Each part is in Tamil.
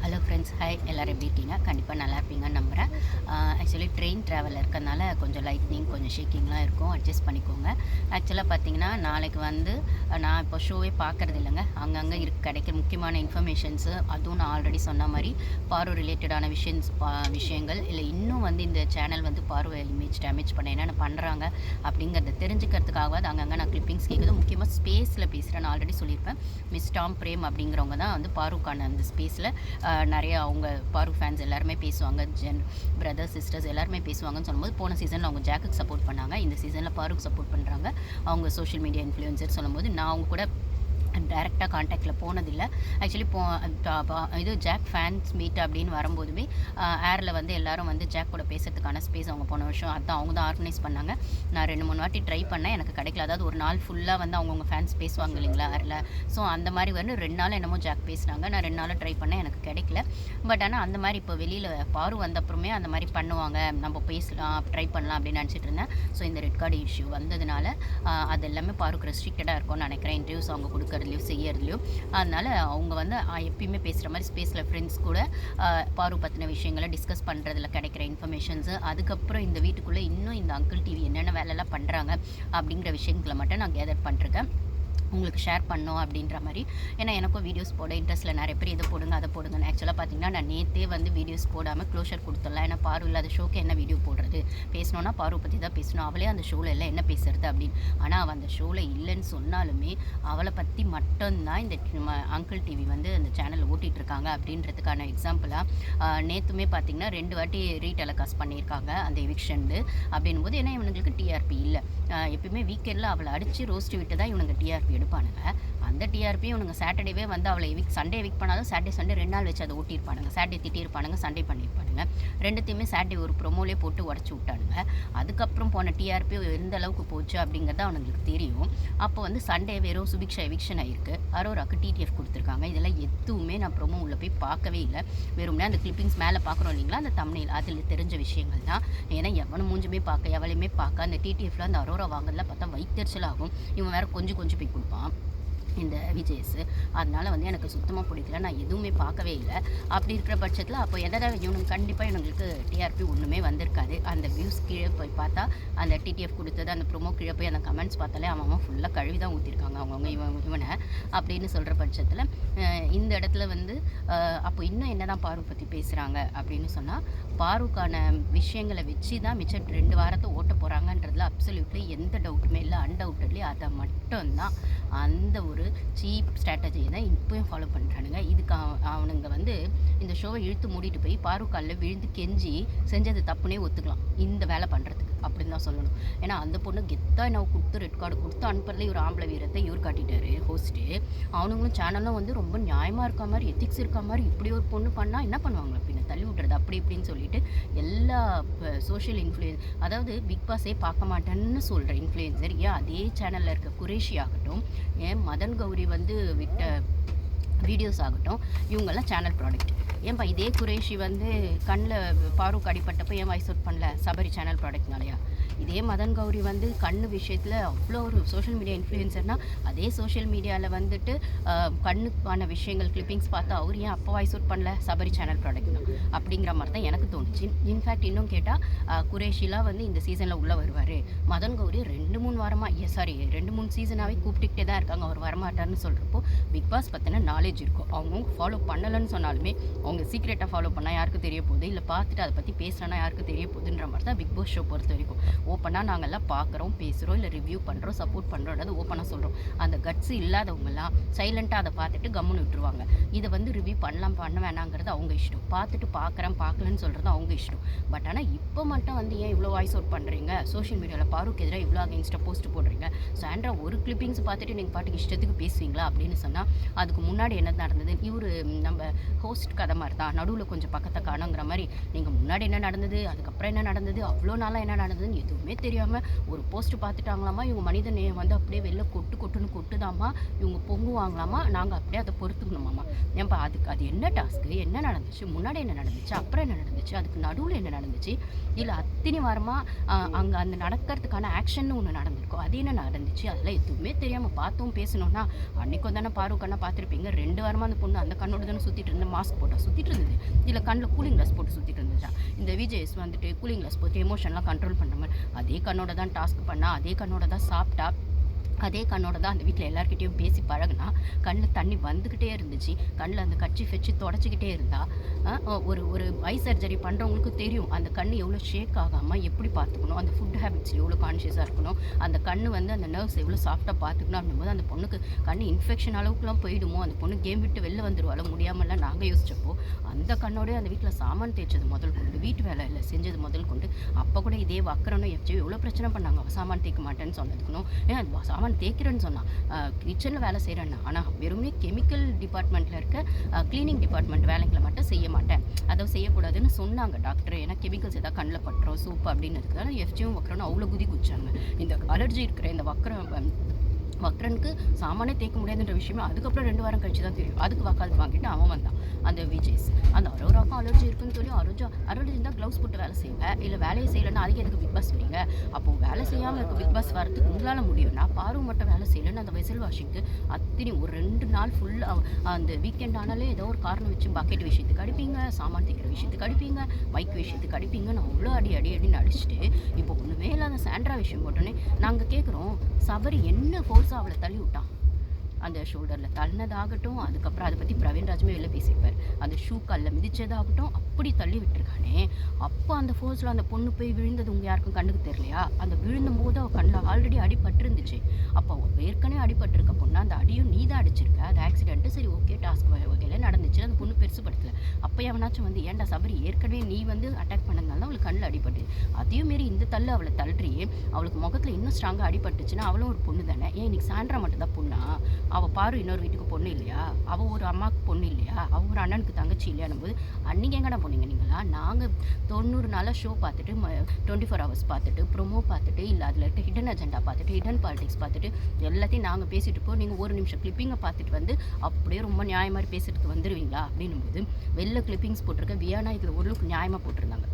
Hello friends, hi. எல்லோரும் எப்படி இருக்கீங்க? கண்டிப்பாக நல்லா இருப்பீங்கன்னு நம்புகிறேன். ஆக்சுவலி ட்ரெயின் ட்ராவல் இருக்கறனால கொஞ்சம் லைட்னிங், கொஞ்சம் ஷேக்கிங்லாம் இருக்கும். அட்ஜஸ்ட் பண்ணிக்கோங்க. ஆக்சுவலாக பார்த்தீங்கன்னா, நாளைக்கு வந்து நான் இப்போ ஷோவே பார்க்குறது இல்லைங்க. அங்கங்கே கிடைக்கிற முக்கியமான இன்ஃபர்மேஷன்ஸு, அதுவும் நான் ஆல்ரெடி சொன்ன மாதிரி பாரு ரிலேட்டடான விஷயங்கள் இல்லை இன்னும் வந்து இந்த சேனல் வந்து பார்வை இமேஜ் டேமேஜ் பண்ண என்னென்ன பண்ணுறாங்க அப்படிங்கிறத தெரிஞ்சுக்கிறதுக்காகவாது அங்கங்கே நான் கிளிப்பிங்ஸ் கேட்குது. முக்கியமாக ஸ்பேஸில் பேசுகிறேன். நான் ஆல்ரெடி சொல்லியிருப்பேன். மிஸ் டாம் பிரேம் அப்படிங்கிறவங்க தான் வந்து பாருக்கான அந்த ஸ்பேஸில் நிறைய அவங்க பாரு ஃபேன்ஸ் எல்லாருமே பேசுவாங்க. பிரதர்ஸ் சிஸ்டர்ஸ் எல்லாருமே பேசுவாங்கன்னு சொல்லும்போது, போன சீசனில் அவங்க ஜாக்குக்கு சப்போர்ட் பண்ணாங்க. இந்த சீசனில் பாருக்கு சப்போர்ட் பண்ணுறாங்க. அவங்க சோஷியல் மீடியா இன்ஃப்ளூயன்சர் சொல்லும்போது, நான் அவங்க கூட டைரெக்டாக கான்டாக்டில் போனதில்லை. ஆக்சுவலி இது ஜாக் ஃபேன்ஸ் மீட் அப்படின்னு வரும்போதுமே ஏரில் வந்து எல்லோரும் வந்து ஜாக் கூட பேசுறதுக்கான ஸ்பேஸ் அவங்க போன வருஷம் அதான் அவங்க தான் ஆர்கனைஸ் பண்ணாங்க. நான் 2-3 வாட்டி ட்ரை பண்ணேன், எனக்கு கிடைக்கல. அதாவது ஒரு நாள் ஃபுல்லாக வந்து அவங்கவுங்க ஃபேன்ஸ் பேசுவாங்க இல்லைங்களா ஏரில். ஸோ அந்த மாதிரி வந்து 2 நாள் என்னமோ ஜாக் பேசினாங்க. நான் 2 நாள் ட்ரை பண்ணேன், எனக்கு கிடைக்கல. பட் ஆனால் அந்த மாதிரி இப்போ வெளியில் பாரு வந்தப்புறமே அந்த மாதிரி பண்ணுவாங்க, நம்ம பேசலாம், ட்ரை பண்ணலாம் அப்படின்னு நினச்சிட்டு இருந்தேன். ஸோ இந்த ரெட் கார்டு இஷ்யூ வந்ததுனால அது எல்லாமே பாருக்கு ரெஸ்ட்ரிக்டடாக இருக்கும்னு நினைக்கிறேன். இன்டர்வியூஸ் அவங்க கொடுக்குறதுலையும் செய்யறதுலையும். அதனால் அவங்க வந்து எப்பயுமே பேசுகிற மாதிரி ஸ்பேஸில் ஃப்ரெண்ட்ஸ் கூட பாரு பற்றின விஷயங்களை டிஸ்கஸ் பண்ணுறதுல கிடைக்கிற இன்ஃபர்மேஷன்ஸு, அதுக்கப்புறம் இந்த வீட்டுக்குள்ளே இன்னும் இந்த அங்கிள் டிவி என்னென்ன வேலைலாம் பண்ணுறாங்க அப்படிங்கிற விஷயங்களை மட்டும் நான் கேதர் பண்ணிருக்கேன், உங்களுக்கு ஷேர் பண்ணோம் அப்படின்ற மாதிரி. ஏன்னா எனக்கும் வீடியோஸ் போட இன்ட்ரெஸ்ட்டில் நிறைய பேர் இதை போடுங்க அதை போடுங்கன்னு. ஆக்சுவலாக பார்த்தீங்கன்னா நான் நேற்றே வந்து வீடியோஸ் போடாமல் க்ளோஷர் கொடுத்துடலாம். ஏன்னா பாரு இல்லாத ஷோக்கு என்ன வீடியோ போடுறது, பேசணுன்னா பாரு பற்றி தான் பேசணும், அவளே அந்த ஷோவில் எல்லாம் என்ன பேசுறது அப்படின்னு. ஆனால் அவள் அந்த ஷோவில் இல்லைன்னு சொன்னாலுமே அவளை பற்றி மட்டும்தான் இந்த அங்கிள் டிவி வந்து அந்த சேனல் ஓட்டிகிட்டு இருக்காங்க அப்படின்றதுக்கான எக்ஸாம்பிளாக நேற்றுமே பார்த்தீங்கன்னா 2 வாட்டி ரீடெலகாஸ்ட் பண்ணியிருக்காங்க அந்த எவிக்ஷன்னு அப்படின்னும் போது. ஏன்னா இவனுங்களுக்கு டிஆர்பி இல்லை. எப்பயுமே வீக்கெண்டில் அவளை அடித்து ரோஸ்ட் விட்டு தான் இவனுங்க டிஆர்பி எடுப்பானுங்க. அந்த டிஆர்பி இவனுங்க சாட்டர்டேவே வந்து அவளை சண்டே வீக் பண்ணாலும் சண்டே 2 நாள் வச்சு அதை ஓட்டியிருப்பானுங்க. Saturday திட்டியிருப்பானுங்க, Sunday பண்ணியிருப்பானுங்க. ரெண்டுத்தையுமே சாட்டர்டே ஒரு ப்ரொமோலே போட்டு உடச்சி விட்டானுங்க. அதுக்கப்புறம் போன டிஆர்பி எந்த அளவுக்கு போச்சு அப்படிங்கிறது அவனுங்களுக்கு தெரியும். அப்போ வந்து சண்டே வெறும் சுபிக்ஷா எவிக்ஷன் ஆகிருக்கு, அரோராக்கு டிடிஎஃப் கொடுத்துருக்காங்க. இதெல்லாம் எதுவுமே நான் ப்ரொமோ உள்ள போய் பார்க்கவே இல்லை. வெறும்னே அந்த கிளிப்பிங்ஸ் மேலே பார்க்குறோம் இல்லைங்களா, அந்த தம்ப்நெயில், அதில் தெரிஞ்ச விஷயங்கள் தான். ஏன்னா எவனும் மூஞ்சுமே பார்க்க எவளையுமே பார்க்க அந்த டிடிஎஃப்ல அந்த அரோரா வாங்குறதுல பார்த்தா வயிற்றுச்சல் ஆகும். இவன் வேறு கொஞ்சம் போய் கொடுப்பான் இந்த விஜய்ஸு. அதனால் வந்து எனக்கு சுத்தமாக பிடிக்கல, நான் எதுவுமே பார்க்கவே இல்லை. அப்படி இருக்கிற பட்சத்தில் அப்போ இவனுக்கு கண்டிப்பாக இவங்களுக்கு டிஆர்பி ஒன்றுமே வந்திருக்காது. அந்த வியூஸ் கீழே போய் பார்த்தா அந்த டிடிஎஃப் கொடுத்தது அந்த ப்ரொமோ கீழே போய் அந்த கமெண்ட்ஸ் பார்த்தாலே அவன் ஃபுல்லாக கழுவி தான் ஊற்றிருக்காங்க அவங்கவுங்க இவனை அப்படின்னு சொல்கிற பட்சத்தில் இந்த இடத்துல வந்து அப்போ இன்னும் என்ன தான் பாரு பற்றி பேசுகிறாங்க அப்படின்னு சொன்னால், பாருக்கான விஷயங்களை வச்சு தான் மிச்சம் 2 வாரத்தை ஓட்ட போகிறாங்கன்றதுல அப்சல்யூட்லி எந்த டவுட்டுமே இல்லை. அன்டவுட்டட்லி அதை மட்டும்தான், அந்த ஒரு சீப் ஸ்ட்ராட்டஜியை தான் இப்போயும் ஃபாலோ பண்ணுறானுங்க. இதுக்கு அவனுங்க வந்து இந்த ஷோவை இழுத்து மூடிட்டு போய் பாரு காலில் விழுந்து கெஞ்சி செஞ்சது தப்புனே ஒத்துக்கலாம் இந்த வேலை பண்ணுறதுக்கு அப்படின்னு தான் சொல்லணும். ஏன்னா அந்த பொண்ணு கெத்தாக என்ன கொடுத்து ரெட் கார்டு கொடுத்து அனுப்புறதுல ஒரு ஆம்பளை வீரத்தை இவர் காட்டிட்டாரு ஹோஸ்ட்டு. அவனுங்களும் சேனலும் வந்து ரொம்ப நியாயமாக இருக்க மாதிரி, எத்திக்ஸ் இருக்க மாதிரி, இப்படி ஒரு பொண்ணு பண்ணால் என்ன பண்ணுவாங்க பின்ன தள்ளி விட்டுறது அப்படி இப்படின்னு சொல்லிட்டு எல்லா சோஷியல் இன்ஃப்ளூயன்ஸ், அதாவது பிக் பாஸே பார்க்க மாட்டேன்னு சொல்கிற இன்ஃப்ளூயன்சர், ஏன் அதே சேனலில் இருக்க குரேஷி ஆகட்டும், ஏன் மதன் கௌரி வந்து விட்ட வீடியோஸ் ஆகட்டும், இவங்கெல்லாம் சேனல் ப்ராடக்ட். ஏன்பா இதே குரேஷி வந்து கண்ணில் பாருக்கு அடிப்பட்டப்போ ஏன் வாய்ஸ் அவுட் பண்ணல, சபரி சேனல் ப்ராடக்ட்னாலையா? இதே மதன் கௌரி வந்து கண்ணு விஷயத்தில் அவ்வளோ ஒரு சோஷியல் மீடியா இன்ஃப்ளூயன்சர்னால், அதே சோஷியல் மீடியாவில் வந்துட்டு கண்ணுக்கான விஷயங்கள் கிளிப்பிங்ஸ் பார்த்தா அவர் ஏன் அப்போ வாய்ஸ் அவுட் பண்ணல, சபரி சேனல் ப்ராடக்ட் தான் அப்படிங்கிற மாதிரி தான் எனக்கு தோணுச்சு. இன்ஃபேக்ட் இன்னும் கேட்டால் குரேஷிலாம் வந்து இந்த சீசனில் உள்ளே வருவார், மதன் கௌரி 2-3 வாரமாக 2-3 சீசனாகவே கூப்பிட்டுக்கிட்டே தான் இருக்காங்க, அவர் வரமாட்டார்னு சொல்கிறப்போ பிக் பாஸ் பற்றின நாலேஜ் இருக்கும். அவங்க ஃபாலோ பண்ணலைன்னு சொன்னாலுமே அவங்க சீக்ரெட்டாக ஃபாலோ பண்ணால் யாருக்கு தெரிய போகுது, இல்லை பார்த்துட்டு அதை பற்றி பேசுகிறேன்னா யாருக்கு தெரிய போகுதுன்ற மாதிரி தான் பிக் பாஸ் ஷோ பொறுத்த வரைக்கும். ஓப்பனாக நாங்கள்லாம் பார்க்குறோம், பேசுகிறோம், இல்லை ரிவ்யூ பண்ணுறோம், சப்போர்ட் பண்ணுறோன்றது ஓப்பனாக சொல்கிறோம். அந்த கட்ஸ் இல்லாதவங்கலாம் சைலண்ட்டாக அதை பார்த்துட்டு கம்முன்னு விட்டுருவாங்க. இதை வந்து ரிவ்யூ பண்ண வேணாங்கிறது அவங்க இஷ்டம், பார்த்துட்டு பார்க்கலன்னு சொல்கிறது அவங்க இஷ்டம். பட் ஆனால் இப்போ மட்டும் வந்து ஏன் இவ்வளோ வாய்ஸ் அவுட் பண்ணுறீங்க, சோஷியல் மீடியாவில் பாருக்கு எதிராக இவ்வளோ அகேன்ஸ்டாக போஸ்ட் போடுறீங்க, சாண்ட்ரா ஒரு கிளிப்பிங்ஸ் பார்த்துட்டு நீங்கள் பாட்டுக்கு இஷ்டத்துக்கு பேசுவீங்களா அப்படின்னு சொன்னால், அதுக்கு முன்னாடி என்ன நடந்தது, இவர் நம்ம ஹோஸ்ட் கதை மாதிரி தான், நடுவில் கொஞ்சம் பக்கத்தை காணுங்கிற மாதிரி, நீங்கள் முன்னாடி என்ன நடந்தது, அதுக்கப்புறம் என்ன நடந்தது, அவ்வளோ நாளாக என்ன நடந்ததுன்னு எதுவுமே தெரியாமல் ஒரு போஸ்ட் பார்த்துட்டாங்களாமா, இவங்க மனித நேயம் வந்து அப்படியே வெளில கொட்டுன்னு கொட்டுதாம்மா, இவங்க பொங்குவாங்களாமா, நாங்கள் அப்படியே அதை பொறுத்துக்கணுமாம்மா. ஏன்பா அது என்ன டாஸ்க்கு, என்ன நடந்துச்சு, முன்னாடி என்ன நடந்துச்சு, அப்புறம் என்ன நடந்துச்சு, அதுக்கு நடுவில் என்ன நடந்துச்சு, இல்லை அத்தனை வாரமாக அங்கே அந்த நடக்கிறதுக்கான ஆக்ஷன் ஒன்று நடந்திருக்கும், அது என்ன நடந்துச்சு, அதெல்லாம் எதுவுமே தெரியாமல் பார்த்தோம் பேசணும்னா. அன்றைக்கும் தானே பாரு கண்ணை பார்த்துருப்பீங்க, 2 வாரமாக அந்த பொண்ணு அந்த கண்ணோட தானே சுற்றிட்டு இருந்தேன், மாஸ்க் போட்டால் சுற்றிட்டு இருந்தது, இல்லை கண்ணில் கூலிங் கிளாஸ் போட்டு சுற்றிட்டு இருந்துச்சா. இந்த விஜேஎஸ் வந்துட்டு கூலிங் கிளாஸ் போட்டு எமோஷன்லாம் கண்ட்ரோல் பண்ணுற மாதிரி அதே கண்ணோட தான் டாஸ்க் பண்ணா, அதே கண்ணோட தான் சாப்பிட்டா, அதே கண்ணோட தான் அந்த வீட்டில் எல்லாருக்கிட்டையும் பேசி பழகுனா. கண்ணில் தண்ணி வந்துக்கிட்டே இருந்துச்சு, கண்ணில் அந்த கட்சி வச்சு தொடச்சிக்கிட்டே இருந்தா. ஒரு ஐ சர்ஜரி பண்ணுறவங்களுக்கு தெரியும் அந்த கண் எவ்வளோ ஷேக் ஆகாமல் எப்படி பார்த்துக்கணும், அந்த ஃபுட் ஹேபிட்ஸ் எவ்வளோ கான்ஷியஸாக இருக்கணும், அந்த கண் வந்து அந்த நர்வ்ஸ் எவ்வளோ சாஃப்டாக பார்த்துக்கணும் அப்படிங்கும்போது அந்த பொண்ணுக்கு கண் இன்ஃபெக்ஷன் அளவுக்குலாம் போயிடுமோ, அந்த பொண்ணு கேம் விட்டு வெளில வந்துடுவாளோ முடியாமலாம் நாங்கள் யோசிச்சப்போ அந்த கண்ணோடய அந்த வீட்டில் சாமான் தேய்ச்சது முதல் கொண்டு, வீட்டு வேலை இல்லை செஞ்சது முதல் கொண்டு. அப்போ கூட இதே வக்கரனும் எவ்வளோ பிரச்சனை பண்ணாங்க, சாமான் தேய்க்க மாட்டேன்னு சொன்னதுக்கணும். ஏன் சாமான் தேய்க்கிறேன்னு சொன்னான், கிச்சனில் வேலை செய்கிறேன்னா, ஆனால் வெறுமனே கெமிக்கல் டிபார்ட்மெண்ட்டில் இருக்க க்ளீனிங் டிபார்ட்மெண்ட் வேலைகளை மட்டும் செய்ய மாட்டேன், அதை செய்யக்கூடாதுன்னு சொன்னாங்க டாக்டர். ஏன்னா கெமிக்கல்ஸ் எதாவது கண்ணில் பட்டுரும் சூப் அப்படின்னு இருக்கிறதால எஃப்ஜியும் வக்கரனும் அவ்வளோ குதி குதிச்சாங்க. இந்த அலர்ஜி இருக்கிற இந்த வக்ரனுக்கு சாமானே தேய்க்க முடியாதுன்ற விஷயமே அதுக்கப்புறம் 2 வாரம் கழிச்சு தான் தெரியும். அதுக்கு வக்காலத்து வாங்கிட்டு அவன் வந்தான் அந்த விஜேஸ். அந்த அரோராக்கும் அலர்ஜி இருக்குன்னு சொல்லி அலர்ஜி இருந்தால் க்ளவுஸ் போட்டு வேலை செய்யுங்க, இல்லை வேலையை செய்யலைன்னா அதுக்கு எதுக்கு பிக் பாஸ் வரீங்க, அப்போ வேலை செய்யாமல் இருக்க பிக் பாஸ் வரதுக்கு உங்களால் முடியும்னா பாரு மட்டும் வேலை செய்யலைன்னு அந்த வெசல் வாஷிங்க்கு அத்தனை ஒரு 2 நாள் ஃபுல்லாக அந்த வீக்கெண்ட் ஆனாலே ஏதோ ஒரு காரணம் வச்சு பக்கெட் விஷயத்துக்கு அடிப்பீங்க, சாமான் தேய்க்கிற விஷயத்துக்கு அடிப்பீங்க, மைக் விஷயத்துக்கு அடிப்பீங்கன்னு அவ்வளோ அடின்னு அடிச்சுட்டு இப்போ ஒன்றுமே இல்லாத சாண்ட்ரா விஷயம் போட்டோன்னே நாங்கள் கேட்குறோம், சபரி என்ன ஃபோர்ஸாக அவளை தள்ளி விட்டான், அந்த ஷோல்டரில் தள்ளினதாகட்டும், அதுக்கப்புறம் அதை பற்றி பிரவீன்ராஜுமே வெளில பேசியிருப்பார், அந்த ஷூ கல்லில் மிதிச்சதாகட்டும், அப்படி தள்ளி விட்டுருக்கானே. அப்போ அந்த ஃபோர்ஸில் அந்த பொண்ணு போய் விழுந்தது உங்கள் யாருக்கும் கண்ணுக்கு தெரியலையா, அந்த விழுந்தும் போது அவள் கண்ணில் ஆல்ரெடி அடிபட்டுருந்துச்சு. அப்போ ஏற்கனவே அடிபட்டிருக்க பொண்ணு, அந்த அடியும் நீ தான் அடிச்சிருக்க, அது ஆக்சிடென்ட்டு சரி ஓகே டாஸ்க் வகையில் நடந்துச்சு, அந்த பொண்ணு பெருசுப்படுத்தலை. அப்போ எவனாச்சும் வந்து ஏன்டா சபரி ஏற்கனவே நீ வந்து அட்டாக் பண்ணதுனால அவளுக்கு கண்ணில் அடிபட்டு, அதையும் மாரி இந்த தள்ளு அவளை தள்ளுறியே, அவளுக்கு முகத்தில் இன்னும் ஸ்ட்ராங்காக அடிபட்டுச்சுன்னா அவளும் ஒரு பொண்ணு தானே, ஏன் இன்னைக்கு சாண்ட்ரா மட்டும் தான் பொண்ணா, அவள் பாரு இன்னொரு வீட்டுக்கு பொண்ணு இல்லையா, அவள் ஒரு அம்மாவுக்கு பொண்ணு இல்லையா, அவள் ஒரு அண்ணனுக்கு தங்கச்சி இல்லையானும் போது அன்றைக்கி எங்கடா போனீங்க நீங்களா. நாங்கள் 90 நாளாக ஷோ பார்த்துட்டு 24 ஹவர்ஸ் பார்த்துட்டு ப்ரொமோ பார்த்துட்டு இல்லை அதில் இருக்க ஹிடன் அஜெண்டா பார்த்துட்டு ஹிடன் பாலிடிக்ஸ் பார்த்துட்டு எல்லாத்தையும் நாங்கள் பேசிட்டு இருப்போம், நீங்கள் ஒரு நிமிஷம் கிளிப்பிங்கை பார்த்துட்டு வந்து அப்படியே ரொம்ப நியாயம் மாதிரி பேசுறதுக்கு வந்துடுவீங்களா அப்படின்னும் போது வெளில கிளிப்பிங்ஸ் போட்டிருக்க வியானா இதில் ஓரளவுக்கு நியாயமாக போட்டிருந்தாங்க.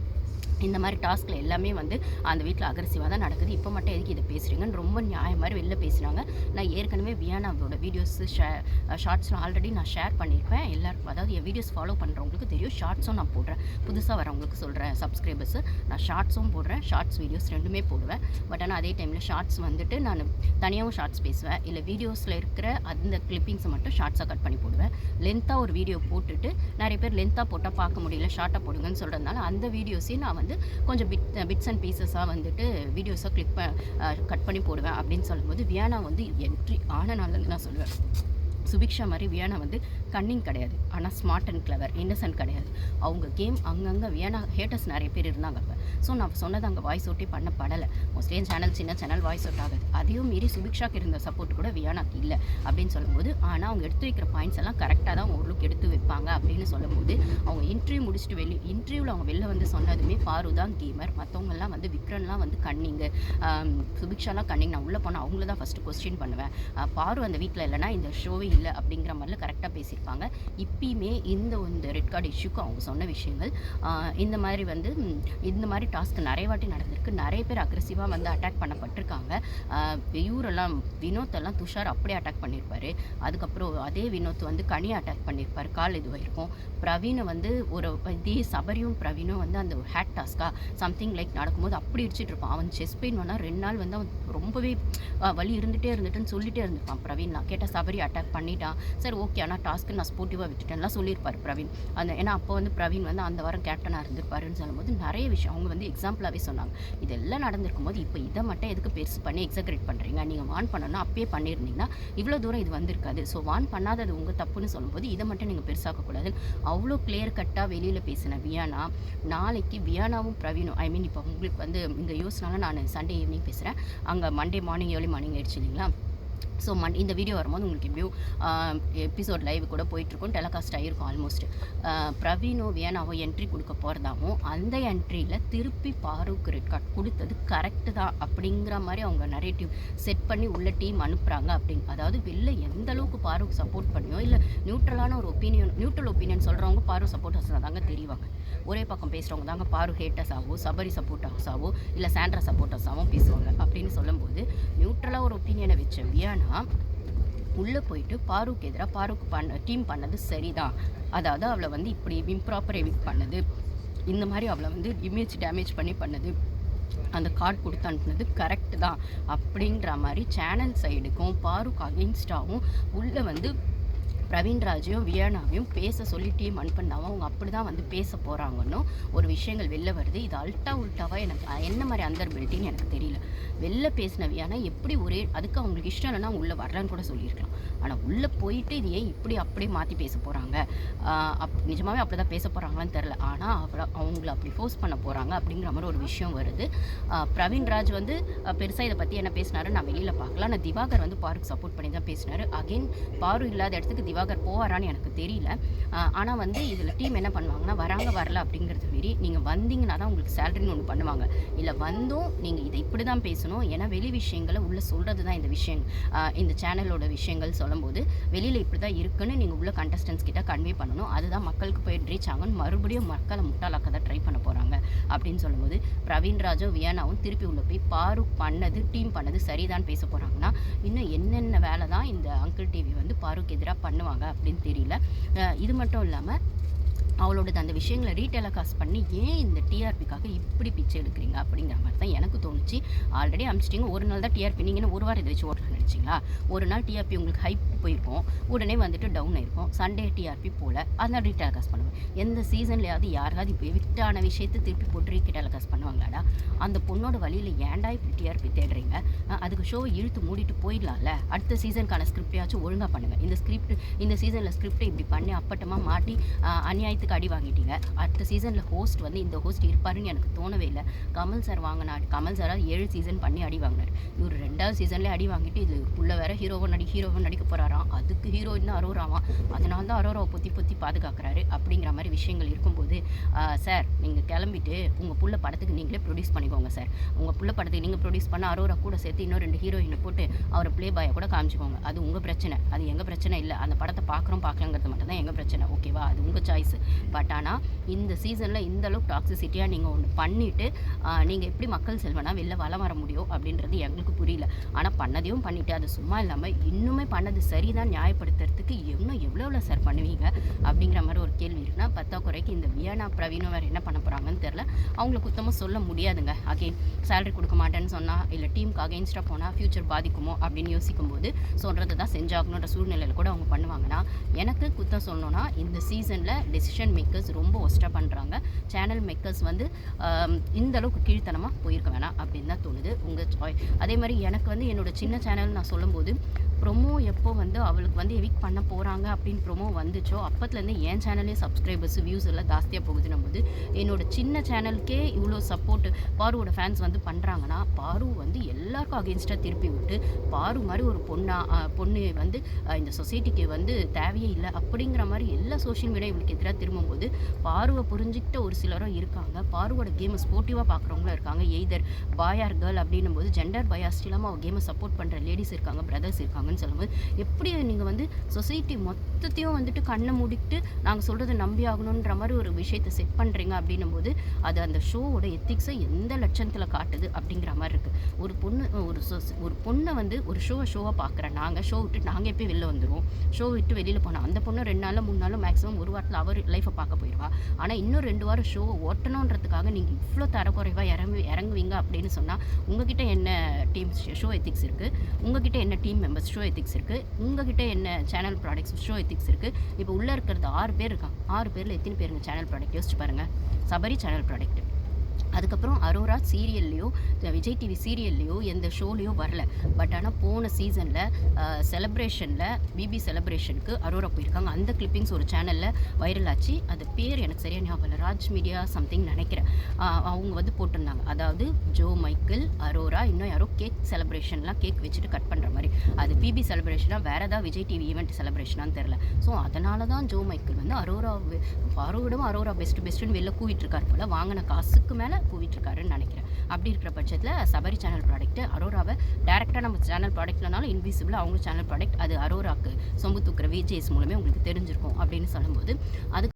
இந்த மாதிரி டாஸ்கில் எல்லாமே வந்து அந்த வீட்டில் அக்ரெசிவாக தான் நடக்குது, இப்போ மட்டும் எதுக்கு இதை பேசுகிறீங்கன்னு ரொம்ப நியாயம் மாதிரி வெளில பேசுகிறாங்க. நான் ஏற்கனவே வியானாவோட வீடியோஸு ஷார்ட்ஸ்லாம் ஆல்ரெடி நான் ஷேர் பண்ணியிருப்பேன் எல்லாருக்கும், அதாவது என் வீடியோஸ் ஃபாலோ பண்ணுறவங்களுக்கு தெரியும், ஷார்ட்ஸும் நான் போடுறேன், புதுசாக வரவங்களுக்கு சொல்கிறேன் சப்ஸ்கிரைபர்ஸு, நான் ஷார்ட்ஸும் போடுறேன், ஷார்ட்ஸ் வீடியோஸ் ரெண்டுமே போடுவேன். பட் ஆனால் அதே டைமில் ஷார்ட்ஸ் வந்துட்டு நான் தனியாகவும் ஷார்ட்ஸ் பேசுவேன், இல்லை வீடியோஸில் இருக்கிற அந்த கிளிப்பிங்ஸை மட்டும் ஷார்ட்ஸாக கட் பண்ணி போடுவேன். லென்த்தாக ஒரு வீடியோ போட்டுட்டு நிறைய பேர் லென்த்தாக போட்டால் பார்க்க முடியல ஷார்ட்டாக போடுங்கன்னு சொல்கிறதுனால அந்த வீடியோஸையும் நான் வந்து கொஞ்சம் பிட்ஸ் அண்ட் பீசஸாக வந்துட்டு வீடியோஸாக கட் பண்ணி போடுவேன். அப்படின்னு சொல்லும்போது வியானா வந்து என்ட்ரி ஆனனால நான் சொல்லுவேன், சுபிக்ஷா மாதிரி வியானா வந்து கன்னிங் கிடையாது, ஆனால் ஸ்மார்ட் அண்ட் கிளவர், இன்னசென்ட் கிடையாது. அவங்க கேம் அங்கங்கே வியானா ஹேட்டர்ஸ் நிறைய பேர் இருந்தாங்க அப்போ. ஸோ நான் சொன்னது அங்கே வாய்ஸ் அவுட்டே பண்ணப்படலை. மோஸ்ட்லி என் சேனல் சின்ன சேனல் வாய்ஸ் அவுட் ஆகுது, அதையும் மீறி சுபிக்ஷாக்கு இருந்த சப்போர்ட் கூட வியானாக்கு இல்லை அப்படின்னு சொல்லும்போது, ஆனால் அவங்க எடுத்து வைக்கிற பாயிண்ட்ஸ் எல்லாம் கரெக்டாக தான் ஓரளவுக்கு எடுத்து வைப்பாங்க அப்படின்னு சொல்லும்போது, அவங்க இன்டர்வியூ முடிச்சுட்டு இன்டர்வியூவில் அவங்க வெளில வந்து சொன்னதுமே பாரு தான் கேமர், மற்றவங்கெல்லாம் வந்து விக்ரன்லாம் வந்து கன்னிங்கு, சுபிக்ஷாலாம் கன்னிங், நான் உள்ளே போனால் அவங்கள தான் ஃபஸ்ட்டு கொஸ்டின் பண்ணுவேன், பாரு அந்த வீட்டில் இல்லைனா இந்த ஷோவே இல்லை அப்படிங்கிற மாதிரிலாம் கரெக்டாக பேசியிருப்பாங்க. இப்பயுமே இந்த ரெட் கார்டு இஷ்யூக்கு அவங்க சொன்ன விஷயங்கள் இந்த மாதிரி வந்து இந்த மாதிரி டாஸ்க் நிறைய வாட்டி நடந்திருக்கு, நிறைய பேர் அக்ரெசிவாக வந்து அட்டாக் பண்ணப்பட்டிருக்காங்க. இவரெல்லாம் வினோத்தெல்லாம் துஷார் அப்படியே அட்டாக் பண்ணியிருப்பார், அதுக்கப்புறம் அதே வினோத் வந்து கனியை அட்டாக் பண்ணியிருப்பார், கால் இதுவாயிருக்கும். பிரவீனை வந்து ஒரு இதே சபரியும் பிரவீனும் வந்து அந்த ஹேட் டாஸ்க்காக சம்திங் லைக் நடக்கும்போது அப்படி இடிச்சிட்டு இருப்பான். அவன் செஸ்ட் பெயின் வேணால் 2 நாள் வந்து அவன் ரொம்பவே வலி இருந்துகிட்டேன்னு சொல்லிட்டே இருந்திருப்பான். பிரவீன் நான் கேட்டால் சபரி அட்டாக் பண்ணிட்டான், சரி ஓகே ஆனால் டாஸ்க்கு நான் ஸ்போர்ட்டிவாக விட்டுட்டேன்லாம் சொல்லியிருப்பார் பிரவீன். ஏன்னா அப்போ வந்து பிரவீன் வந்து அந்த வாரம் கேப்டனாக இருந்திருப்பாருன்னு சொல்லும்போது நிறைய விஷயம் அவங்க வந்து எக்ஸாம்பிளாகவே சொன்னாங்க. இதெல்லாம் நடந்திருக்கும் போது இப்போ இதை மட்டும் எதுக்கு பெருசு பண்ணி எக்ஸக்ரேட் பண்ணுறீங்க, நீங்கள் வான் பண்ணணும்னா அப்பயே பண்ணியிருந்தீங்கன்னா இவ்வளோ தூரம் இது வந்திருக்காது. ஸோ வான் பண்ணாதது உங்கள் தப்புன்னு சொல்லும்போது இதை மட்டும் நீங்கள் பெருசாக்கக்கூடாது. அவ்வளோ கிளியர் கட்டாக வெளியில் பேசின வியானா, நாளைக்கு வியானாவும் பிரவீனும் இப்போ உங்களுக்கு வந்து இங்கே யோசனால நான் சண்டே ஈவினிங் பேசுகிறேன், அங்கே மண்டே மார்னிங் ஏர்லி மார்னிங் ஆயிடுச்சு இல்லைங்களா, ஸோ இந்த வீடியோ வரும்போது உங்களுக்கு எப்படியும் எபிசோட் லைவ் கூட போயிட்டுருக்கும், டெலகாஸ்ட் ஆகிருக்கும் ஆல்மோஸ்ட். பிரவீனோ வியனாவோ என்ட்ரி கொடுக்க போகிறதாவும், அந்த என்ட்ரியில் திருப்பி பாருக்கு ரெட் கார்டு கொடுத்தது கரெக்டு தான் அப்படிங்கிற மாதிரி அவங்க நரேட்டிவ் செட் பண்ணி உள்ள டீம் அனுப்புகிறாங்க. அதாவது வெளில எந்த அளவுக்கு பாருக்கு சப்போர்ட் பண்ணியோ இல்லை நியூட்ரலான ஒரு நியூட்ரல் ஒப்பீனியன் சொல்கிறவங்க பாரு சப்போர்ட்டர்ஸ் தாங்க தெரிவாங்க. ஒரே பக்கம் பேசுகிறவங்க தாங்க பாரு ஹேட்டர்ஸாவோ சபரி சப்போர்ட்டர்ஸாவோ இல்லை சாண்ட்ரா சப்போர்ட்டர்ஸாகவும் பேசுவாங்க. அப்படின்னு சொல்லும்போது நியூட்ரலாக ஒரு ஒப்பீனியனை வச்ச வியானா உள்ளே போயிட்டு பாருக்கு எதிராக பாருக்கு டீம் பண்ணது சரிதான், அதாவது அவளை வந்து இப்படி இம்ப்ராப்பர் எவிக் பண்ணது, இந்த மாதிரி அவளை வந்து இமேஜ் டேமேஜ் பண்ணது, அந்த கார்டு கொடுத்து அனுப்புனது கரெக்டு தான் அப்படின்ற மாதிரி சேனல் சைடுக்கும் பாருக்கு அகெயின்ஸ்டாகவும் உள்ளே வந்து பிரவீன்ராஜையும் வியானாவையும் பேச சொல்லி டீம் அனுப்பினாவும் அவங்க அப்படி தான் வந்து பேச போகிறாங்கன்னு ஒரு விஷயங்கள் வெளில வருது. இது உல்ட்டாவாக எனக்கு என்ன மாதிரி அந்தர்பிலிட்டின்னு எனக்கு தெரியல. வெளில பேசின வியானா எப்படி அதுக்கு அவங்களுக்கு இஷ்டம் இல்லைன்னா அவங்க உள்ளே வரலான்னு கூட சொல்லியிருக்கலாம். ஆனால் உள்ளே போயிட்டு இது ஏன் இப்படி அப்படியே மாற்றி பேச போகிறாங்க, நிஜமாகவே அப்படி தான் பேச போகிறாங்களான்னு தெரில. ஆனால் அவங்கள அப்படி ஃபோர்ஸ் பண்ண போகிறாங்க அப்படிங்கிற மாதிரி ஒரு விஷயம் வருது. பிரவீன்ராஜ் வந்து பெருசாக இதை பற்றி என்ன பேசினாரு நான் வெளியில் பார்க்கலாம். ஆனால் திவாகர் வந்து பாருக்கு சப்போர்ட் பண்ணி தான் பேசினார். அகெயின் பாரு இல்லாத இடத்துக்கு திவாகர் போவாரான்னு எனக்கு தெரியல. ஆனால் வந்து இதில் டீம் என்ன பண்ணுவாங்கன்னா வராங்க வரல அப்படிங்கிறது மாரி நீங்கள் வந்தீங்கன்னா தான் உங்களுக்கு சேலரின்னு ஒன்று பண்ணுவாங்க. இல்லை வந்தும் நீங்கள் இதை இப்படி தான் பேசணும், ஏன்னா வெளி விஷயங்களை உள்ளே சொல்கிறது தான் இந்த விஷயம். இந்த சேனலோட விஷயங்கள் சொல்லும்போது வெளியில் இப்படி தான் இருக்குன்னு நீங்கள் உள்ள கண்டஸ்டன்ஸ் கிட்ட கன்வே பண்ணணும். அதுதான் மக்களுக்கு போய் ரீச் ஆகணும். மறுபடியும் மக்களை முட்டாளாக்க தான் ட்ரை பண்ண போகிறாங்க அப்படின்னு சொல்லும்போது பிரவீன்ராஜும் வியானாவும் திருப்பி உள்ள போய் பாரு பண்ணது டீம் பண்ணது சரிதான் பேச போகிறாங்கன்னா இன்னும் என்னென்ன வேலை தான் இந்த அங்கிள் டிவி வந்து பாருக்கு எதிராக பண்ணுவாங்க அப்படின்னு தெரியல. இது மட்டும் இல்லாமல் அவளோட அந்த விஷயங்களை ரீடெலகாஸ்ட் பண்ணி ஏன் இந்த டிஆர்பிக்காக இப்படி பிச்சை எடுக்கிறீங்க அப்படிங்கிற மாதிரி தான் எனக்கு தோணுச்சு. ஆல்ரெடி அனுப்பிச்சிட்டிங்க, ஒரு நாள் தான் டிஆர்பி, நீங்கள் ஒரு வாரம் இதை வச்சு ஓட்டணும்னு நினச்சிங்களா? ஒரு நாள் டிஆர்பி உங்களுக்கு ஹைப் போயிருக்கும், உடனே வந்துட்டு டவுன் ஆயிருக்கும். சண்டே டிஆர்பி போல் அதனால் ரீடெலகாஸ்ட் பண்ணுவேன். எந்த சீசன்லையாவது யாராவது இப்போ எவிக்டான விஷயத்தை திருப்பி போட்டு ரீடெலகாஸ்ட் பண்ணுவாங்களாடா? அந்த பொண்ணோட வழியில் ஏன்டா இப்படி டிஆர்பி தேடுறீங்க? அதுக்கு ஷோவை இழுத்து மூடிட்டு போயிடலாம்ல. அடுத்த சீசனுக்கான ஸ்கிரிப்டையாச்சும் ஒழுங்காக பண்ணுங்கள். இந்த சீசனில் ஸ்கிரிப்டை இப்படி பண்ணி அப்பட்டமாக மாட்டி அநியாயத்துக்கு அடி வாங்கிட்டீங்க. அடுத்த சீசனில் ஹோஸ்ட் வந்து இந்த ஹோஸ்ட் இருப்பாருன்னு எனக்கு தோணவே இல்லை. கமல் சார் வாங்கினார், கமல் சாராக 7 சீசன் பண்ணி அடி வாங்கினார். இவர் 2வது சீசன்லேயே அடி வாங்கிட்டு இது உள்ள வேற ஹீரோவை நடிக்க போகிறாராம். அதுக்கு ஹீரோயின் தான் அரோராவாம். அதனால தான் அரோராவை பொத்தி பாதுகாக்கிறாரு அப்படிங்கிற மாதிரி விஷயங்கள் இருக்கும்போது சார் நீங்கள் கிளம்பிட்டு உங்கள் புள்ள படத்துக்கு நீங்களே ப்ரொடியூஸ் பண்ணிக்கோங்க சார். உங்கள் புள்ள படத்துக்கு நீங்கள் ப்ரொடியூஸ் பண்ண அரோரா கூட சேர்த்து இன்னும் 2 ஹீரோயினை போட்டு அவரை ப்ளே பாயை கூட காமிச்சிக்கோங்க. அது உங்கள் பிரச்சனை, அது எங்கள் பிரச்சனை இல்லை. அந்த படத்தை பார்க்கலங்கிறது மட்டும் தான் எங்கள் பிரச்சனை, ஓகேவா? அது உங்கள் சாய்ஸ். பட் ஆனால் இந்த சீசனில் இந்த அளவுக்கு டாக்ஸிசிட்டியாக நீங்கள் ஒன்று பண்ணிவிட்டு நீங்கள் எப்படி மக்கள் செல்வனா வெளில வளம் வர முடியும் அப்படின்றது எங்களுக்கு புரியல. ஆனால் பண்ணதையும் பண்ணிவிட்டு அது சும்மா இல்லாமல் இன்னுமே பண்ணது சரிதான் நியாயப்படுத்துறதுக்கு இன்னும் எவ்வளோ சார் பண்ணுவீங்க அப்படிங்கிற மாதிரி ஒரு கேள்வி இருக்குன்னா பத்தாக்குறைக்கு இந்த வியானா பிரவீனும் வேறு என்ன பண்ண போகிறாங்கன்னு தெரில. அவங்கள குத்தமாக சொல்ல முடியாதுங்க. அகெயின் சேலரி கொடுக்க மாட்டேன்னு சொன்னால் இல்லை டீமுக்கு அகெயின்ஸ்டாக போனால் ஃப்யூச்சர் பாதிக்குமோ அப்படின்னு யோசிக்கும்போது சொல்கிறது தான் செஞ்சாகணுன்ற சூழ்நிலையில் கூட அவங்க பண்ணுவாங்கன்னா எனக்கு குத்தம் சொல்லணும்னா இந்த சீசனில் டெசிஷன் மேக்கர்ஸ் ரொம்ப ஒஸ்ட்டாக பண்ணுறாங்க. சேனல் மேக்கர்ஸ் வந்து இந்த அளவுக்கு கீழ்த்தனமாக போயிருக்க வேணாம் அப்படின்னு தான் தோணுது. அதே மாதிரி எனக்கு வந்து என்னோடய சின்ன சேனல் நான் சொல்லும்போது ப்ரொமோ எப்போ வந்து அவளுக்கு வந்து எவிக் பண்ண போகிறாங்க அப்படின்னு ப்ரொமோ வந்துச்சோ அப்போத்துலேருந்து என் சேனலே சப்ஸ்கிரைபர்ஸ் வியூஸ் எல்லாம் ஜாஸ்தியாக போகுதுன்னும் போது என்னோடய சின்ன சேனலுக்கே இவ்வளோ சப்போர்ட் பாருவோட ஃபேன்ஸ் வந்து பண்ணுறாங்கன்னா பாரு வந்து எல்லாருக்கும் அகெயின்ஸ்டாக திருப்பி விட்டு பாரு மாதிரி ஒரு பொண்ணு வந்து இந்த சொசைட்டிக்கு வந்து தேவையே இல்லை அப்படிங்கிற மாதிரி எல்லா சோஷியல் மீடியா இவளுக்கு எதிராக திரும்பும்போது பாருவை புரிஞ்சுக்கிட்ட ஒரு சிலரும் இருக்காங்க. பாருவோட கேமை ஸ்போர்ட்டிவாக பார்க்குறவங்களும் இருக்காங்க. எய்தர் பாய் ஆர் கேர்ள் அப்படின்னும் போது ஜெண்டர் பயாஸ்ட் இல்லாமல் அவள் கேமை சப்போர்ட் பண்ணுற லேடிஸ் இருக்காங்க, பிரதர்ஸ் இருக்காங்க சொல்லும்போது எப்படி நீங்கள் வந்து சொசைட்டி மொத்தத்தையும் வந்துட்டு கண்ணை மூடிட்டு நாங்கள் சொல்கிறத நம்பி ஆகணுன்ற மாதிரி ஒரு விஷயத்தை செட் பண்ணுறீங்க அப்படின்னும் போது அது அந்த ஷோவோட எத்திக்ஸை எந்த லட்சத்தில் காட்டுது அப்படிங்கிற மாதிரி இருக்குது. ஒரு பொண்ணை வந்து ஒரு ஷோவாக பார்க்குறேன். நாங்கள் ஷோ விட்டு நாங்கள் எப்போ வெளில வந்துடுவோம். ஷோ விட்டு வெளியில் போனால் அந்த பொண்ணு 2 நாளில் 3 நாளும் மேக்ஸிமம் ஒரு வாரத்தில் அவர் லைஃப்பை பார்க்க போயிடுவா. ஆனால் இன்னும் 2 வாரம் ஷோவை ஓட்டணுன்றதுக்காக நீங்கள் இவ்வளோ தரக்குறைவாக இறங்குவீங்க அப்படின்னு சொன்னால் உங்ககிட்ட என்ன டீம் ஷோ எத்திக்ஸ் இருக்குது, உங்ககிட்ட என்ன டீம் மெம்பர்ஸ் ஷோ எத்திக்ஸ் இருக்குது, உங்ககிட்ட என்ன சேனல் ப்ராடக்ட்ஸ் ஷோ எத்திக்ஸ் இருக்குது. இப்போ உள்ளே இருக்கிறது 6 பேர் இருக்காங்க. 6 பேரில் எத்தனை பேருங்க சேனல் ப்ராடக்ட் யோசிச்சு பாருங்கள். சபரி சேனல் ப்ராடக்ட், அதுக்கப்புறம் அரோரா சீரியல்லையோ, விஜய் டிவி சீரியல்லையோ, எந்த ஷோலயோ வரல. பட் ஆனா போன சீசன்ல செலிப்ரேஷன்ல பிபி செலிப்ரேஷனுக்கு அரோரா போயிருக்காங்க. அந்த கிளிப்பிங்ஸ் ஒரு சேனல்ல வைரல் ஆச்சு. அது பேர் எனக்கு சரியா ஞாபகம் இல்ல. ராஜ் மீடியா சம்திங் நெனைக்கிறேன். அவங்க வந்து போட்டிருந்தாங்க. அதாவது ஜோ மைக்கேல், அரோரா, இன்னும் யாரோ கேக் செலிப்ரேஷன்லாம் கேக் வச்சுட்டு கட் பண்ற மாரி. அது பிபி செலிப்ரேஷனா வேற ஏதாவது விஜய் டிவி ஈவென்ட் செலிப்ரேஷனான்னு தெரியல. ஸோ அதனால தான் ஜோ மைக்கேல் வந்து அரோராவிடவும் அரோரா பெஸ்ட்டுன்னு வெளில கூவிட்டு இருக்காரு போல. வாங்கின காசுக்கு மேல கூவிட்டுருக்காருன்னு நினைக்கிறேன். அப்படி இருக்கிற பட்சத்தில் சபரி சேனல் ப்ராடக்ட்டு அரோராவை டேரெக்டாக நம்ம சேனல் ப்ராடக்ட்லனாலும் இன்விசிபிள் அவங்க சேனல் ப்ராடக்ட் அது அரோராக்கு சொம்பு தூக்குற விஜேஎஸ் மூலமே உங்களுக்கு தெரிஞ்சிருக்கும் அப்படின்னு சொல்லும்போது அதுக்கு